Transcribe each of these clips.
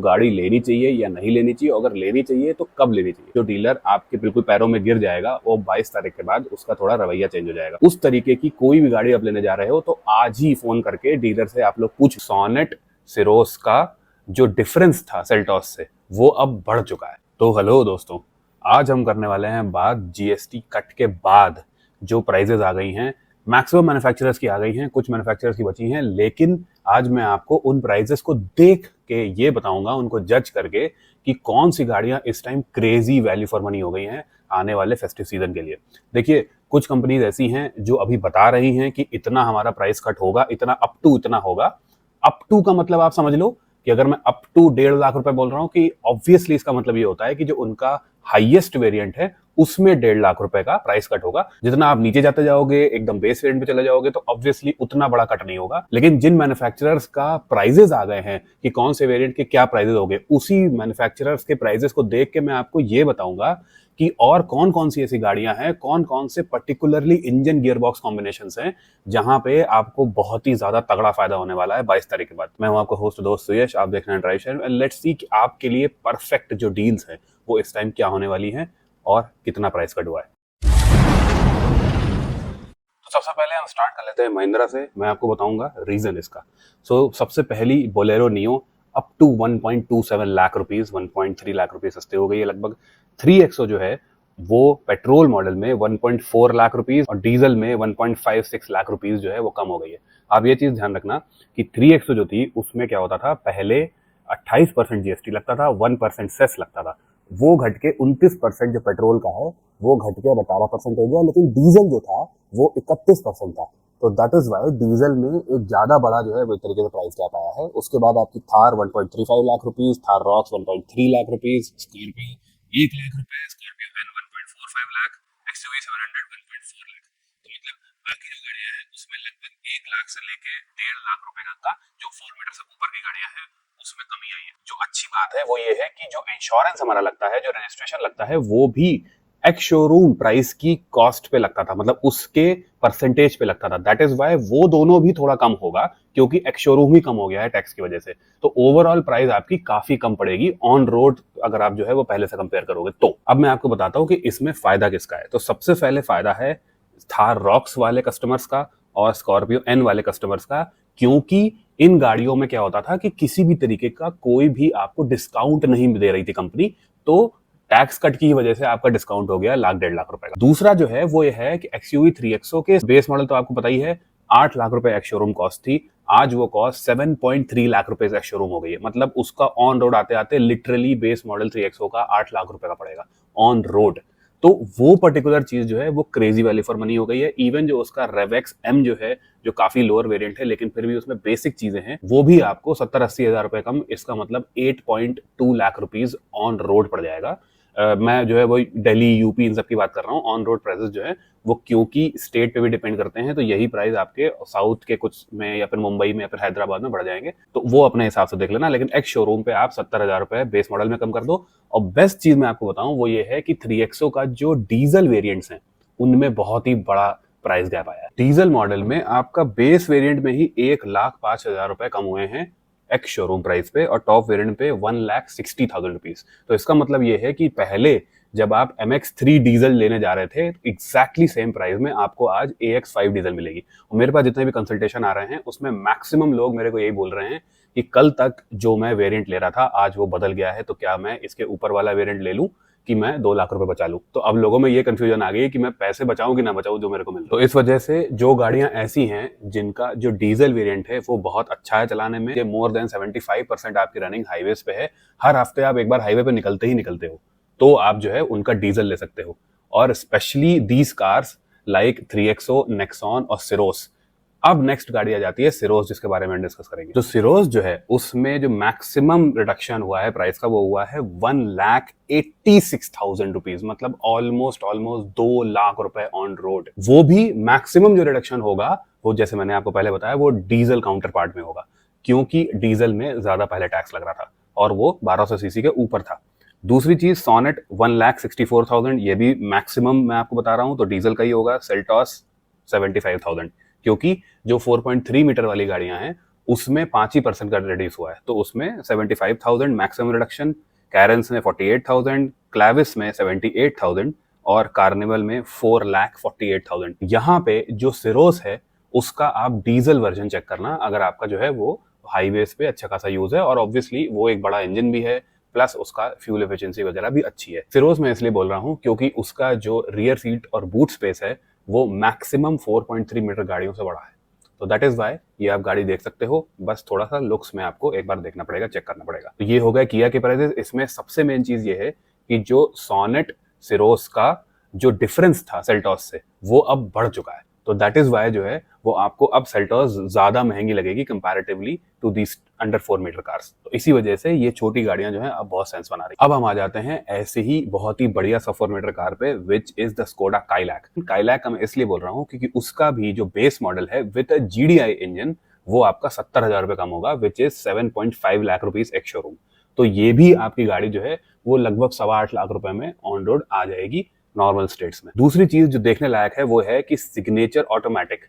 गाड़ी लेनी चाहिए या नहीं लेनी चाहिए, अगर लेनी चाहिए तो कब लेनी चाहिए। जो डीलर आपके बिल्कुल पैरों में गिर जाएगा वो 22 तारीख के बाद उसका थोड़ा रवैया चेंज हो जाएगा। उस तरीके की कोई भी गाड़ी आप लेने जा रहे हो तो आज ही फोन करके डीलर से आप लोग पूछ। सोनेट सिरोस का जो डिफरेंस था सेल्टॉस से वो अब बढ़ चुका है। तो हेलो दोस्तों, आज हम करने वाले हैं बात जीएसटी कट के बाद जो प्राइजेस आ गई हैं। मैक्सिमम मैन्युफैक्चरर्स की आ गई हैं, कुछ मैन्युफैक्चरर्स की बची हैं, लेकिन आज मैं आपको उन प्राइजेस को देख के ये बताऊंगा, उनको जज करके, कि कौन सी गाड़ियां इस time crazy value for money हो गई हैं आने वाले फेस्टिव सीजन के लिए। देखिए, कुछ कंपनीज ऐसी हैं जो अभी बता रही हैं कि इतना हमारा प्राइस कट होगा, इतना अप टू इतना होगा। अप टू का मतलब आप समझ लो कि अगर मैं अप टू 1.5 लाख रुपए बोल रहा हूं कि ऑब्वियसली इसका मतलब ये होता है कि जो उनका हाईएस्ट वेरिएंट है उसमें 1.5 लाख रुपए का प्राइस कट होगा। जितना आप नीचे जाते जाओगे, एकदम बेस वेरिएंट पे चले जाओगे, तो ऑब्वियसली उतना बड़ा कट नहीं होगा। लेकिन जिन मैन्युफैक्चरर्स का प्राइजेस आ गए हैं कि कौन से वेरिएंट के क्या प्राइजेस हो गए, उसी मैन्युफैक्चरर्स के प्राइजेस को देख के मैं आपको ये बताऊंगा कि और कौन कौन सी ऐसी गाड़ियां हैं, कौन कौन से पर्टिकुलरली इंजन गियरबॉक्स कॉम्बिनेशंस हैं जहां पे आपको बहुत ही ज्यादा तगड़ा फायदा होने वाला है 22 तारीख के बाद। मैं हूं आपका होस्ट दोस्त सुयश, आप देख रहे हैं ड्राइव शेयर। लेट्स सी कि आपके लिए परफेक्ट जो डील्स हैं वो इस टाइम क्या होने वाली हैं और कितना प्राइस कट हुआ है। तो सबसे पहले हम स्टार्ट कर लेते हैं महिंद्रा से। मैं आपको बताऊंगा रीजन इसका। सबसे पहली Bolero Neo up to 1.27 lakh rupees, 1.3 lakh rupees सस्ते हो गई है लगभग। 3XO जो है वो पेट्रोल मॉडल में 1.4 लाख रुपीज और डीजल में 1.56 लाख रुपीज जो है वो कम हो गई है। आप ये चीज ध्यान रखना कि 3XO जो थी उसमें क्या होता था, पहले 28% जीएसटी लगता था, 1% सेस लगता था। वो घट के 29% जो पेट्रोल का है वो घट के 18% हो गया, लेकिन डीजल जो था वो 31% था। तो दैट इज वाई डीजल में एक ज्यादा बड़ा जो है वो तरीके से प्राइस गैप आया है। उसके बाद आपकी Thar 1.35 lakh rupees, Thar Roxx 1.3 lakh rupees, Scorpio 1 lakh रुपए, Scorpio N 1.45 lakh, XUV 700 1.4 lakh. तो मतलब बाकी जो गाड़ियां हैं उसमें लगभग 1 लाख से लेके 1.5 लाख रुपए का जो 4 मीटर से ऊपर की गाड़ियां हैं उसमें कमी आई है। जो अच्छी बात है वो ये है कि जो इंश्योरेंस हमारा लगता है, जो रजिस्ट्रेशन लगता है, वो भी एक्स शोरूम प्राइस की कॉस्ट पे लगता था, मतलब उसके परसेंटेज पे लगता था। दैट इज वाई वो दोनों भी थोड़ा कम होगा, क्योंकि एक्स शोरूम ही कम हो गया है टैक्स की वजह से। तो ओवरऑल प्राइस आपकी काफी कम पड़ेगी ऑन रोड, अगर आप जो है वो पहले से कंपेयर करोगे तो। अब मैं आपको बताता हूं कि इसमें फायदा किसका है। तो सबसे पहले फायदा है थार रॉक्स वाले कस्टमर्स का और स्कॉर्पियो एन वाले कस्टमर्स का, क्योंकि इन गाड़ियों में क्या होता था कि किसी भी तरीके का कोई भी आपको डिस्काउंट नहीं दे रही थी कंपनी। तो टैक्स कट की वजह से आपका डिस्काउंट हो गया 1.5 लाख रुपए का। दूसरा जो है वो ये है कि एक्सयूवी 3XO के बेस मॉडल तो आपको पता ही है 8 लाख रुपए एक्स शोरूम कॉस्ट थी, आज वो कॉस्ट 7.3 लाख रुपए एक्स शोरूम हो गई है। मतलब उसका ऑन रोड आते आते लिटरली बेस मॉडल 3XO का 8 लाख रुपए का पड़ेगा ऑन रोड। तो वो पर्टिकुलर चीज जो है वो क्रेजी वैल्यू फॉर मनी हो गई है। इवन जो उसका रेवेक्स एम जो है, जो काफी लोअर वेरिएंट है लेकिन फिर भी उसमें बेसिक चीजें हैं, वो भी आपको 70-80 हजार रुपए कम, इसका मतलब 8.2 लाख रुपीज ऑन रोड पड़ जाएगा। मैं जो है वो दिल्ली यूपी इन सब की बात कर रहा हूँ। ऑन रोड प्राइसेस जो है वो क्योंकि स्टेट पे भी डिपेंड करते हैं, तो यही प्राइस आपके साउथ के कुछ में या फिर मुंबई में या फिर हैदराबाद में बढ़ जाएंगे, तो वो अपने हिसाब से देख लेना। लेकिन एक्स शोरूम पे आप 70 हजार रुपए बेस मॉडल में कम कर दो। और बेस्ट चीज मैं आपको बताऊं वो ये है कि 3XO का जो डीजल वेरिएंट्स हैं उनमें बहुत ही बड़ा प्राइस गैप आया है। डीजल मॉडल में आपका बेस वेरिएंट में ही 1,05,000 रुपए कम हुए हैं एक्स शोरूम प्राइस पे, और टॉप वेरिएंट पे 1,60,000 रुपीज। तो इसका मतलब ये है कि पहले जब आप MX3 डीजल लेने जा रहे थे एग्जैक्टली सेम प्राइस में आपको आज AX5 डीजल मिलेगी। और मेरे पास जितने भी कंसल्टेशन आ रहे हैं उसमें मैक्सिमम लोग मेरे को यही बोल रहे हैं कि कल तक जो मैं वेरिएंट ले रहा था आज वो बदल गया है, तो क्या मैं इसके ऊपर वाला वेरिएंट ले लूं कि मैं 2 लाख रुपए बचा लूं। तो अब लोगों में ये कंफ्यूजन आ गई है कि मैं पैसे बचाऊं कि ना बचाऊं जो मेरे को मिल। तो इस वजह से जो गाड़ियां ऐसी हैं जिनका जो डीजल वेरिएंट है वो बहुत अच्छा है चलाने में, ये मोर देन 75% आपकी रनिंग हाईवेज पे है, हर हफ्ते आप एक बार हाईवे पे निकलते ही निकलते हो, तो आप जो है उनका डीजल ले सकते हो। और specially these cars like 3XO, Nexon और सिरोस। अब नेक्स्ट गाड़ी आ जाती है सिरोस, जिसके बारे में डिस्कस करेंगे। तो सिरोस जो है उसमें जो मैक्सिमम रिडक्शन हुआ है प्राइस का वो हुआ है 1,86,000 रुपीज, मतलब ऑलमोस्ट 2 लाख रुपए ऑन रोड। वो भी मैक्सिमम जो रिडक्शन होगा वो, जैसे मैंने आपको पहले बताया, वो डीजल काउंटर पार्ट में होगा, क्योंकि डीजल में ज्यादा पहले टैक्स लग रहा था और वो 1200 सीसी के ऊपर था। दूसरी चीज सोनेट 1,64,000, ये भी मैक्सिमम मैं आपको बता रहा हूं तो डीजल का ही होगा। सेल्टॉस 75,000, क्योंकि जो 4.3 मीटर वाली गाड़ियां हैं उसमें 5% का रिड्यूस हुआ है, तो उसमें 75,000 मैक्सिमम रिडक्शन, कैरेंस में 48,000, क्लैविस में 78,000 और कार्निवल में 4,48,000। यहाँ पे जो सिरोस है उसका आप डीजल वर्जन चेक करना, अगर आपका जो है वो हाईवेज पे अच्छा खासा यूज है, और ऑब्वियसली वो एक बड़ा इंजन भी है, प्लस उसका फ्यूल एफिशिएंसी वगैरह भी अच्छी है। सिरोस में इसलिए बोल रहा हूँ क्योंकि उसका जो रियर सीट और बूट स्पेस है वो मैक्सिमम 4.3 मीटर गाड़ियों से बड़ा है, तो दैट इज वाई ये आप गाड़ी देख सकते हो, बस थोड़ा सा लुक्स में आपको एक बार देखना पड़ेगा, चेक करना पड़ेगा। तो ये हो गया किया के प्राइसेस। इसमें सबसे मेन चीज ये है कि जो सोनेट सिरोस का जो डिफरेंस था सेल्टॉस से वो अब बढ़ चुका है, तो दैट इज वाई जो है वो आपको अब सेल्टॉस ज्यादा महंगी लगेगी comparatively to these under 4 metre cars. तो इसी वजह से ये छोटी गाड़ियां जो है अब बहुत सेंस बना रही है। अब हम आ जाते हैं ऐसे ही बहुत ही बढ़िया सब 4 मीटर कार पे, which is the Skoda Kylaq. Kylaq मैं इसलिए बोल रहा हूँ क्योंकि उसका भी जो बेस मॉडल है विद GDI इंजन वो आपका 70,000 रुपए कम होगा, विच इज 7.5 लाख रुपीज एक शोरूम। तो ये भी आपकी गाड़ी जो है वो लगभग 8.25 लाख रुपए में ऑन रोड आ जाएगी नॉर्मल स्टेट्स में। दूसरी चीज जो देखने लायक है वो है कि सिग्नेचर ऑटोमेटिक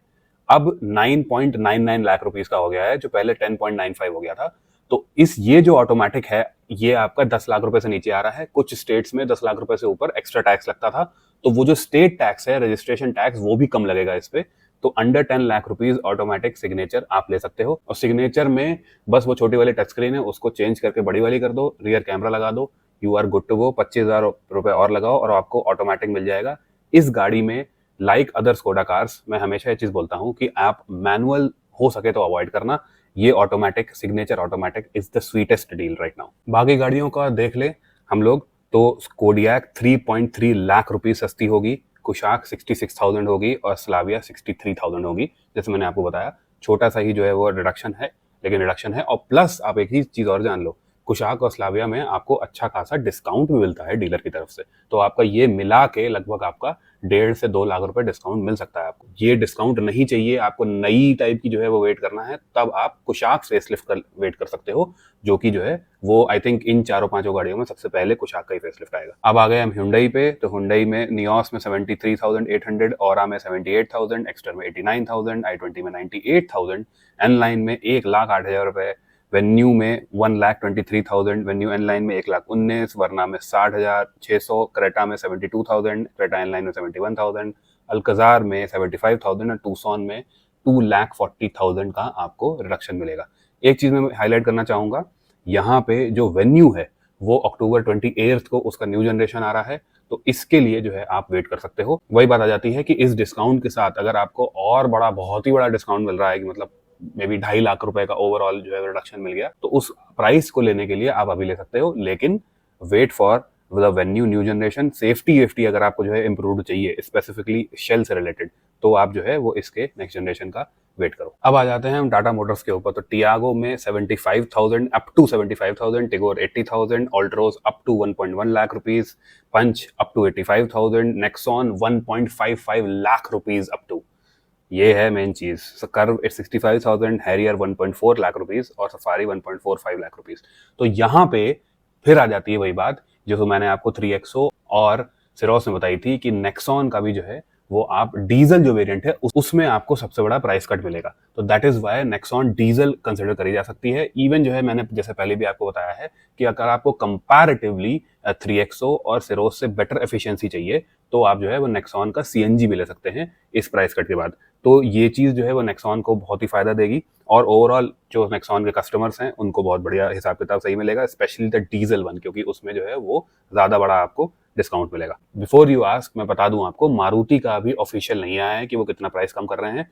अब 9.99 लाख रुपीस का हो गया है, जो पहले 10.95 हो गया था। तो ये जो ऑटोमेटिक है ये आपका 10 लाख रुपए से नीचे आ रहा है। कुछ स्टेट्स में 10 लाख रुपए से ऊपर एक्स्ट्रा टैक्स लगता था, तो वो जो स्टेट टैक्स है, रजिस्ट्रेशन टैक्स, वो भी कम लगेगा इस पे। तो under 10 lakh rupees automatic signature आप ले सकते हो, और सिग्नेचर में बस वो छोटी वाली टच स्क्रीन है, उसको चेंज करके बड़ी वाली कर दो, रियर कैमरा लगा दो, you are good to go. 25,000 रुपए और लगाओ और आपको ऑटोमेटिक मिल जाएगा। इस गाड़ी में लाइक अदर स्कोडा कार्स मैं हमेशा ये चीज बोलता हूं कि आप मैनुअल हो सके तो अवॉइड करना, ये automatic signature automatic is the sweetest deal right now. बाकी गाड़ियों का देख ले हम लोग, तो कोडियक 3.3 लाख रुपीज सस्ती होगी, कुशाक 66,000 होगी और स्लाविया 63,000 होगी। जैसे मैंने आपको बताया छोटा सा ही जो है वो रिडक्शन है, लेकिन रिडक्शन है, और प्लस आप एक ही चीज और जान लो, कुशाक और स्लाविया में आपको अच्छा खासा डिस्काउंट भी मिलता है डीलर की तरफ से। तो आपका ये मिला के लगभग आपका 1.5 से 2 लाख रुपए डिस्काउंट मिल सकता है आपको। ये डिस्काउंट नहीं चाहिए आपको, नई टाइप की जो है वो वेट करना है, तब आप कुशाक फेसलिफ्ट कर वेट कर सकते हो, जो कि जो है वो आई थिंक इन 4-5 गाड़ियों में सबसे पहले कुशाक का ही फेसलिफ्ट आएगा। अब आ गए हम हुंडई पे, तो हुंडई में नियोस में 73,800, ऑरा में 78,000, एक्स्टर में 89,000, i20 में 98,000, एन लाइन में 1,08,000 रुपए, वेन्यू में 1,23,000, वेन्यू एन लाइन में 1,19,000, वरना में 60,600, क्रेटा में 72,000, क्रेटा एन लाइन में 71,000, अल्कजार में 75,000 और टूसॉन में 2,40,000 का आपको रिडक्शन मिलेगा। एक चीज मैं हाईलाइट करना चाहूंगा, यहाँ पे जो वेन्यू है वो अक्टूबर 28 को उसका न्यू जनरेशन आ रहा है, तो इसके लिए जो है आप वेट कर सकते हो। वही बात आ जाती है कि इस डिस्काउंट के साथ अगर आपको और बहुत ही बड़ा डिस्काउंट मिल रहा है, कि मतलब मे बी 2.5 लाख रुपए का ओवरऑल जो है रिडक्शन मिल गया, तो उस प्राइस को लेने के लिए आप अभी ले सकते हो, लेकिन wait for the Venue new generation. Safety अगर आपको जो है इम्प्रूव चाहिए स्पेसिफिकली शेल से रिलेटेड, तो आप जो है वो इसके नेक्स्ट जनरेशन का वेट करो। अब आ जाते हैं हम टाटा मोटर्स के ऊपर, तो टियागो में 75,000 up to 75,000, Tigor 80,000, Altroz up to 1.1 lakh rupees, Punch up to 85,000, Nexon 1.55 lakh rupees up to. ये है मेन चीज। कर्व 65,000, हैरियर 1.4 लाख रुपीज और सफारी 1.45 लाख रुपीज। तो यहाँ पे फिर आ जाती है वही बात जो मैंने आपको 3XO और सिरोस में बताई थी, कि नेक्सॉन का भी जो है वो आप डीजल जो वेरिएंट है उसमें आपको सबसे बड़ा प्राइस कट मिलेगा। तो that is why Nexon diesel consider करी जा सकती है। इवन जो है मैंने जैसे पहले भी आपको बताया है कि अगर आपको कंपैरेटिवली 3XO और सिरोस से बेटर एफिशिएंसी चाहिए, तो आप जो है वो नेक्सॉन का CNG भी ले सकते हैं इस प्राइस कट के बाद। तो ये चीज जो है वो नेक्सॉन को बहुत ही फायदा देगी, और ओवरऑल जो नेक्सॉन के कस्टमर्स हैं उनको बहुत बढ़िया हिसाब किताब सही मिलेगा, स्पेशली द डीजल वन, क्योंकि उसमें जो है वो ज्यादा बड़ा आपको डिस्काउंट मिलेगा। बिफोर यू आस्क, मैं बता दूं आपको, मारुति का अभी ऑफिशियल नहीं आया है कि वो कितना प्राइस कम कर रहे हैं,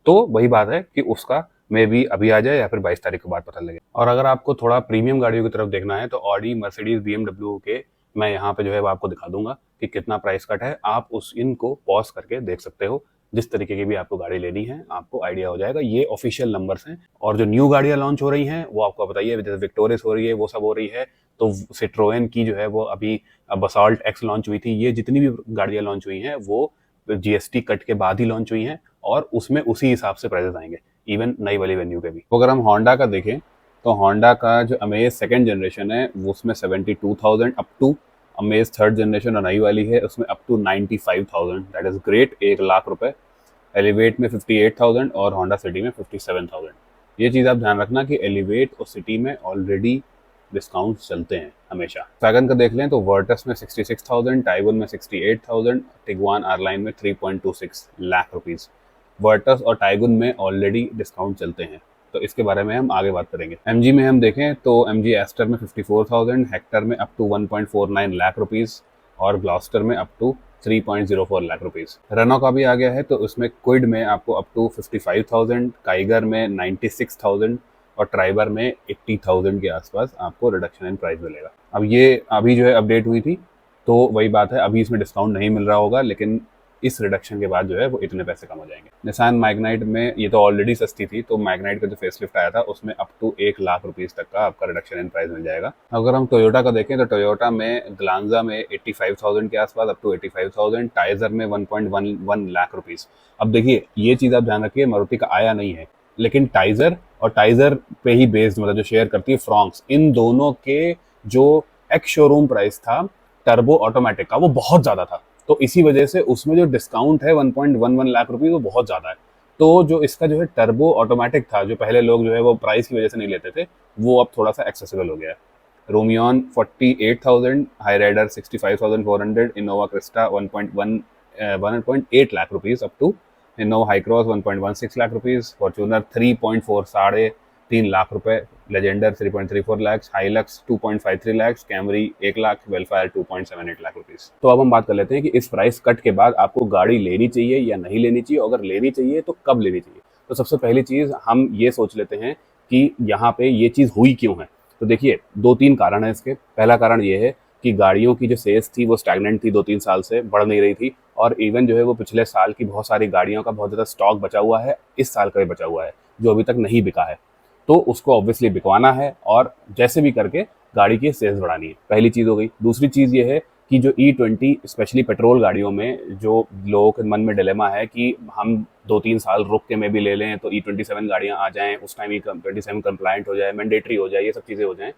तो वही बात है कि उसका मे बी अभी आ जाए या फिर 22 तारीख के बाद पता लगे। और अगर आपको थोड़ा प्रीमियम गाड़ियों की तरफ देखना है, तो ऑडी, मर्सिडीज, BMW के मैं यहाँ पे जो है वो आपको दिखा दूंगा कि कितना प्राइस कट है। आप इनको पॉज करके देख सकते हो, जिस तरीके की भी आपको गाड़ी लेनी है आपको आइडिया हो जाएगा। ये ऑफिशियल नंबर्स हैं, और जो न्यू गाड़ियां लॉन्च हो रही हैं वो आपको बताइए, जैसे विक्टोरियस हो रही है, वो सब हो रही है, तो सिट्रोएन की जो है वो अभी बसाल्ट एक्स लॉन्च हुई थी। ये जितनी भी गाड़ियां लॉन्च हुई हैं वो GST कट के बाद ही लॉन्च हुई हैं, और उसमें उसी हिसाब से प्राइसेस आएंगे, इवन नई वाली वेन्यू के भी। तो अगर हम होंडा का देखें, तो होंडा का जो अमेज सेकंड जनरेशन है वो उसमें 72,000 up to, Amaze third generation और नई वाली है उसमें up to 95,000, that is great, 1 lakh रुपए। एलिवेट में 58,000 और होंडा सिटी में 57,000। ये चीज़ आप ध्यान रखना कि एलिवेट और सिटी में ऑलरेडी डिस्काउंट चलते हैं हमेशा। वैगन का देख लें तो वर्टस में 66,000, टाइगन में 68,000, टिगवान आरलाइन में 3.26 लाख रुपीज़। वर्टस और टाइगन में ऑलरेडी डिस्काउंट चलते हैं, तो इसके बारे में हम आगे बात करेंगे। एमजी में हम देखें तो एमजी एस्टर में 54,000, हेक्टर में अप टू 1.49 लाख रुपीज़ और ग्लॉस्टर में up to 3.04 lakh rupees. Renault का भी आ गया है तो उसमें क्विड में आपको अप टू 55,000, काइगर में 96,000 और ट्राइबर में 80,000 के आसपास आपको रिडक्शन इन प्राइस मिलेगा। अब ये अभी जो है अपडेट हुई थी, तो वही बात है, अभी इसमें डिस्काउंट नहीं मिल रहा होगा, लेकिन इस रिडक्शन के बाद जो है वो इतने पैसे कम हो जाएंगे। निसान मैग्नाइट में ये तो ऑलरेडी सस्ती थी, तो मैग्नाइट का जो फेसलिफ्ट आया था उसमें अप टू 1 लाख रुपीज़ तक का आपका रिडक्शन इन प्राइस मिल जाएगा। अगर हम टोयोटा का देखें तो टोयोटा में ग्लांजा में 85,000 के आसपास अप टू 85,000, टाइजर में 1.11 लाख रुपीज़। अब देखिए ये चीज़ आप ध्यान रखिए, मारुति का आया नहीं है, लेकिन टाइजर और टाइजर पे ही बेस्ड मतलब जो शेयर करती है फ्रॉन्क्स, इन दोनों के जो एक्स शोरूम प्राइस था टर्बो ऑटोमेटिक का वो बहुत ज़्यादा था, तो इसी वजह से उसमें जो डिस्काउंट है 1.11 लाख रुपीज़ वो बहुत ज़्यादा है। तो जो इसका जो है टर्बो ऑटोमेटिक था, जो पहले लोग जो है वो प्राइस की वजह से नहीं लेते थे, वो अब थोड़ा सा एक्सेसिबल हो गया है। Rumion 48,000, Hyryder 65,400, Innova Crysta 1.8 lakh rupees up to, Innova Hycross 1.16 lakh rupees, Fortuner 3.4 साढ़े 3 लाख रुपए, Legender 3.34 lakh, Hilux 2.53 lakh, Camry 1 lakh, Vellfire 2.78 lakh rupees. तो अब हम बात कर लेते हैं कि इस प्राइस कट के बाद आपको गाड़ी लेनी चाहिए या नहीं लेनी चाहिए, अगर लेनी चाहिए तो कब लेनी चाहिए। तो सबसे पहली चीज़ हम ये सोच लेते हैं कि यहाँ पे ये चीज़ हुई क्यों है। तो देखिए 2-3 कारण है इसके। पहला कारण ये है कि गाड़ियों की जो सेल्स थी वो स्टैग्नेंट थी, 2-3 साल से बढ़ नहीं रही थी, और इवन जो है वो पिछले साल की बहुत सारी गाड़ियों का बहुत ज़्यादा स्टॉक बचा हुआ है, इस साल का भी बचा हुआ है जो अभी तक नहीं बिका है, तो उसको ऑब्वियसली बिकवाना है और जैसे भी करके गाड़ी की सेल्स बढ़ानी है। पहली चीज़ हो गई। दूसरी चीज़ ये है कि जो E20 स्पेशली पेट्रोल गाड़ियों में जो लोगों के मन में डिलेमा है कि हम 2-3 साल रुक के में भी ले लें तो E27 गाड़ियाँ आ जाएँ, उस टाइम E27 कंप्लायंट हो जाए, मैंडेटरी हो जाए, ये सब चीज़ें हो जाएँ,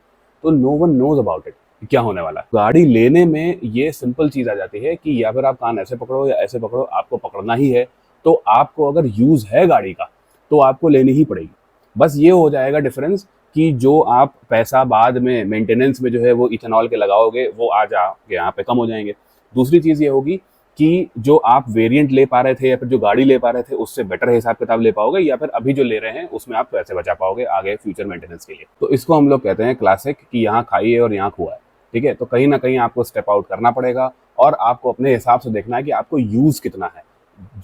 तो no one knows about it क्या होने वाला है। गाड़ी लेने में ये सिंपल चीज़ आ जाती है कि या फिर आप कान ऐसे पकड़ो या ऐसे पकड़ो, आपको पकड़ना ही है, तो आपको अगर यूज़ है गाड़ी का तो आपको लेनी ही पड़ेगी। बस ये हो जाएगा डिफरेंस कि जो आप पैसा बाद में मेंटेनेंस में जो है वो इथेनॉल के लगाओगे वो आ जाओगे यहाँ पे कम हो जाएंगे। दूसरी चीज़ ये होगी कि जो आप वेरिएंट ले पा रहे थे या फिर जो गाड़ी ले पा रहे थे उससे बेटर हिसाब किताब ले पाओगे, या फिर अभी जो ले रहे हैं उसमें आप पैसे बचा पाओगे आगे फ्यूचर मेंटेनेंस के लिए। तो इसको हम लोग कहते हैं क्लासिक कि यहाँ खाई है और यहाँ खुआ है। ठीक है, तो कहीं ना कहीं आपको स्टेप आउट करना पड़ेगा और आपको अपने हिसाब से देखना है कि आपको यूज़ कितना है।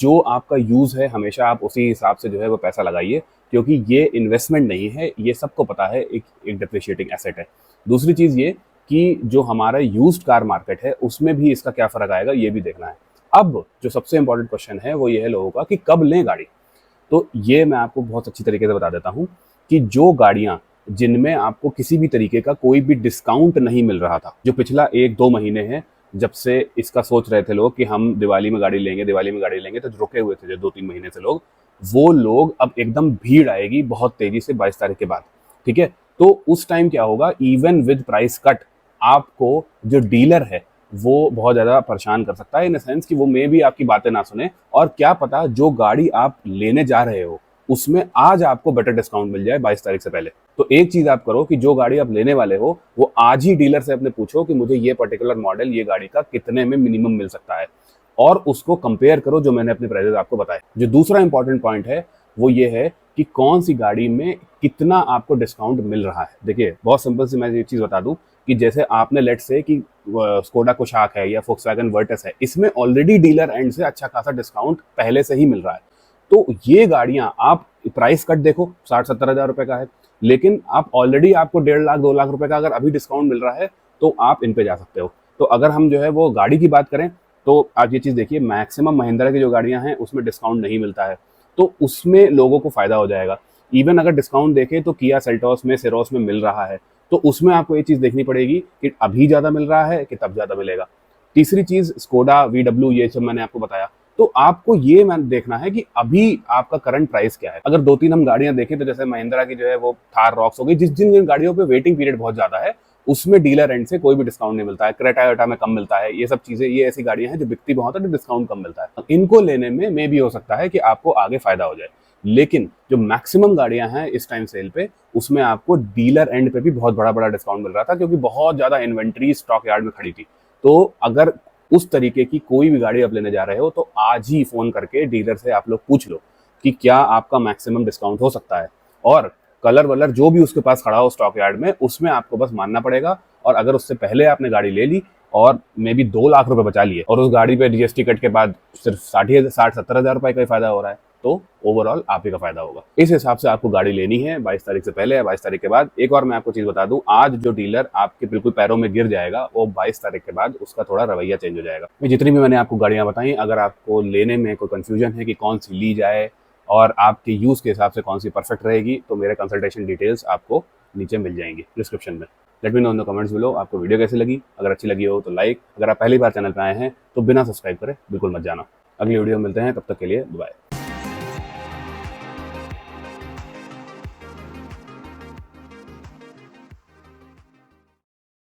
जो आपका यूज़ है हमेशा आप उसी हिसाब से जो है वो पैसा लगाइए, क्योंकि ये इन्वेस्टमेंट नहीं है, ये सबको पता है, एक डिप्रिशिएटिंग एसेट है। दूसरी चीज़ ये कि जो हमारा यूज्ड कार मार्केट है उसमें भी इसका क्या फ़र्क आएगा ये भी देखना है। अब जो सबसे इंपॉर्टेंट क्वेश्चन है वो ये है लोगों का कि कब लें गाड़ी। तो ये मैं आपको बहुत अच्छी तरीके से बता देता हूँ कि जो गाड़ियाँ जिनमें आपको किसी भी तरीके का कोई भी डिस्काउंट नहीं मिल रहा था, जो पिछला 1-2 महीने हैं जब से इसका सोच रहे थे लोग कि हम दिवाली में गाड़ी लेंगे, दिवाली में गाड़ी लेंगे, तो रुके हुए थे जो 2-3 महीने से लोग, वो लोग अब एकदम भीड़ आएगी बहुत तेजी से 22 तारीख के बाद। ठीक है, तो उस टाइम क्या होगा, इवन विद प्राइस कट आपको जो डीलर है वो बहुत ज़्यादा परेशान कर सकता है, इन द सेंस कि वो मे भी आपकी बातें ना सुने, और क्या पता जो गाड़ी आप लेने जा रहे हो उसमें आज आपको बेटर डिस्काउंट मिल जाए 22 तारीख से पहले। तो एक चीज़ आप करो कि जो गाड़ी आप लेने वाले हो वो आज ही डीलर से अपने पूछो कि मुझे ये पर्टिकुलर मॉडल, ये गाड़ी का कितने में मिनिमम मिल सकता है, और उसको कंपेयर करो जो मैंने अपने प्राइसेस आपको बताए। जो दूसरा इंपॉर्टेंट पॉइंट है वो ये है कि कौन सी गाड़ी में कितना आपको डिस्काउंट मिल रहा है। देखिए बहुत सिंपल सी मैं ये चीज़ बता दूं कि जैसे आपने लेट्स से कि स्कोडा कुशाक है या फोक्सवैगन वर्टस है, इसमें ऑलरेडी डीलर एंड से अच्छा खासा डिस्काउंट पहले से ही मिल रहा है। तो ये गाड़ियां आप प्राइस कट देखो 60-70 हज़ार रुपए का है, लेकिन आप ऑलरेडी आपको 1.5 लाख 2 लाख रुपए का अगर अभी डिस्काउंट मिल रहा है तो आप इन पे जा सकते हो। तो अगर हम जो है वो गाड़ी की बात करें तो आप ये चीज़ देखिए, मैक्सिमम महिंद्रा की जो गाड़ियां हैं उसमें डिस्काउंट नहीं मिलता है, तो उसमें लोगों को फ़ायदा हो जाएगा। इवन अगर डिस्काउंट देखें तो किया सेल्टॉस में, सेरोस में मिल रहा है, तो उसमें आपको ये चीज़ देखनी पड़ेगी कि अभी ज़्यादा मिल रहा है कि तब ज़्यादा मिलेगा। तीसरी चीज़ स्कोडा, VW, ये सब मैंने आपको बताया, तो आपको ये मैं देखना है कि अभी आपका करंट प्राइस क्या है। अगर 2-3 हम गाड़ियां देखें तो जैसे महिंद्रा की जो है वो थार रॉक्स हो गई, जिन गाड़ियों पे वेटिंग पीरियड बहुत ज़्यादा है उसमें डीलर एंड से कोई भी डिस्काउंट नहीं मिलता है। क्रेटा वेटा में कम मिलता है, ये सब चीज़ें, ये ऐसी गाड़ियां हैं जो बिकती बहुत है तो डिस्काउंट कम मिलता है। इनको लेने में भी हो सकता है कि आपको आगे फायदा हो जाए, लेकिन जो मैक्सिमम गाड़ियां हैं इस टाइम सेल पे, उसमें आपको डीलर एंड पे भी बहुत बड़ा बड़ा डिस्काउंट मिल रहा था, क्योंकि बहुत ज़्यादा इन्वेंट्री स्टॉक यार्ड में खड़ी थी। तो अगर उस तरीके की कोई भी गाड़ी आप लेने जा रहे हो तो आज ही फ़ोन करके डीलर से आप लोग पूछ लो कि क्या आपका मैक्सिमम डिस्काउंट हो सकता है, और कलर वलर जो भी उसके पास खड़ा हो स्टॉक यार्ड में, उसमें आपको बस मानना पड़ेगा। और अगर उससे पहले आपने गाड़ी ले ली और मे बी 2 लाख रुपए बचा लिए, और उस गाड़ी पे जीएसटी कट के बाद सिर्फ 60-70 हज़ार रुपए का ही फायदा हो रहा है, तो ओवरऑल आप ही का फायदा होगा। इस हिसाब से आपको गाड़ी लेनी है 22 तारीख से पहले या 22 तारीख के बाद। एक और मैं आपको चीज बता दूं, आज जो डीलर आपके बिल्कुल पैरों में गिर जाएगा, वो 22 तारीख के बाद उसका थोड़ा रवैया चेंज हो जाएगा। जितनी भी मैंने आपको गाड़ियां बताई, अगर आपको लेने में कोई कंफ्यूजन है कि कौन सी ली जाए और आपके यूज के हिसाब से कौन सी परफेक्ट रहेगी, तो मेरे कंसल्टेशन डिटेल्स आपको नीचे मिल जाएंगी डिस्क्रिप्शन में। Let me know in the comments below आपको वीडियो कैसी लगी। अगर अच्छी लगी हो तो लाइक, अगर आप पहली बार चैनल पे आए हैं तो बिना सब्सक्राइब करे बिल्कुल मत जाना। अगली वीडियो में मिलते हैं, तब तक के लिए बाय।